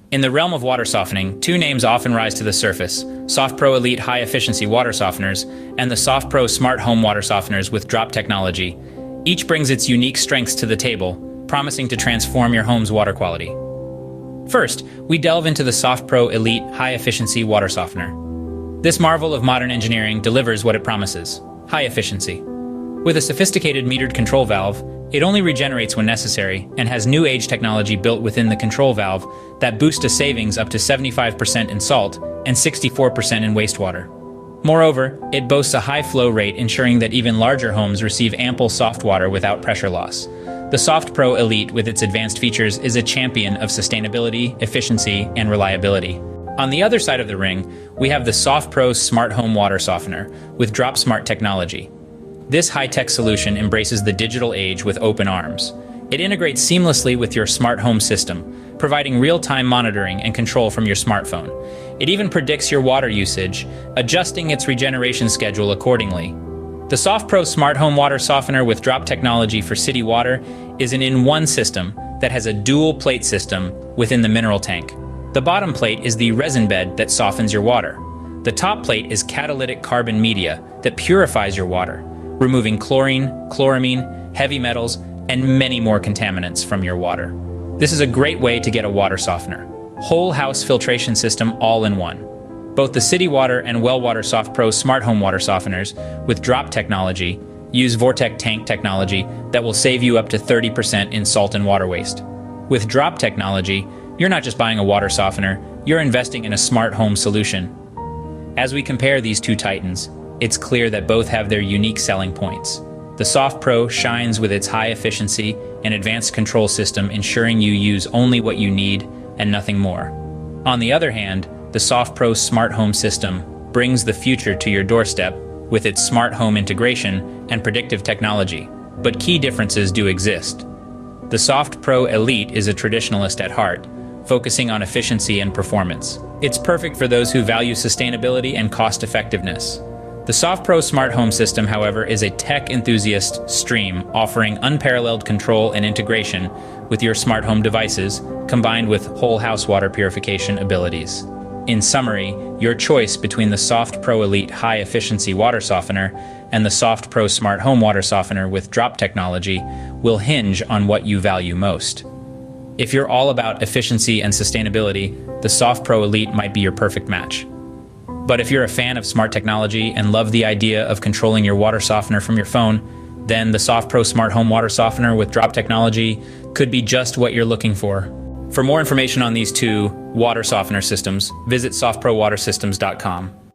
In the realm of water softening, two names often rise to the surface: SoftPro Elite High-Efficiency Water Softeners and the SoftPro Smart Home Water Softeners with drop technology. Each brings its unique strengths to the table, promising to transform your home's water quality. First, we delve into the SoftPro Elite High-Efficiency Water Softener. This marvel of modern engineering delivers what it promises: high efficiency. With a sophisticated metered control valve, it only regenerates when necessary and has new age technology built within the control valve that boosts a savings up to 75% in salt and 64% in wastewater. Moreover, it boasts a high flow rate, ensuring that even larger homes receive ample soft water without pressure loss. The SoftPro Elite, with its advanced features, is a champion of sustainability, efficiency, and reliability. On the other side of the ring, we have the SoftPro Smart Home Water Softener with Drop Smart technology. This high-tech solution embraces the digital age with open arms. It integrates seamlessly with your smart home system, providing real-time monitoring and control from your smartphone. It even predicts your water usage, adjusting its regeneration schedule accordingly. The SoftPro Smart Home Water Softener with drop technology for city water is an in-one system that has a dual plate system within the mineral tank. The bottom plate is the resin bed that softens your water. The top plate is catalytic carbon media that purifies your water, removing chlorine, chloramine, heavy metals, and many more contaminants from your water. This is a great way to get a water softener. Whole house filtration system all in one. Both the City Water and Well Water SoftPro Smart Home Water Softeners with drop technology use Vortec tank technology that will save you up to 30% in salt and water waste. With drop technology, you're not just buying a water softener, you're investing in a smart home solution. As we compare these two titans, it's clear that both have their unique selling points. The SoftPro shines with its high efficiency and advanced control system, ensuring you use only what you need and nothing more. On the other hand, the SoftPro Smart Home system brings the future to your doorstep with its smart home integration and predictive technology. But key differences do exist. The SoftPro Elite is a traditionalist at heart, focusing on efficiency and performance. It's perfect for those who value sustainability and cost-effectiveness. The SoftPro Smart Home system, however, is a tech enthusiast stream offering unparalleled control and integration with your smart home devices, combined with whole house water purification abilities. In summary, your choice between the SoftPro Elite High Efficiency Water Softener and the SoftPro Smart Home Water Softener with drop technology will hinge on what you value most. If you're all about efficiency and sustainability, the SoftPro Elite might be your perfect match. But if you're a fan of smart technology and love the idea of controlling your water softener from your phone, then the SoftPro Smart Home Water Softener with drop technology could be just what you're looking for. For more information on these two water softener systems, visit softprowatersystems.com.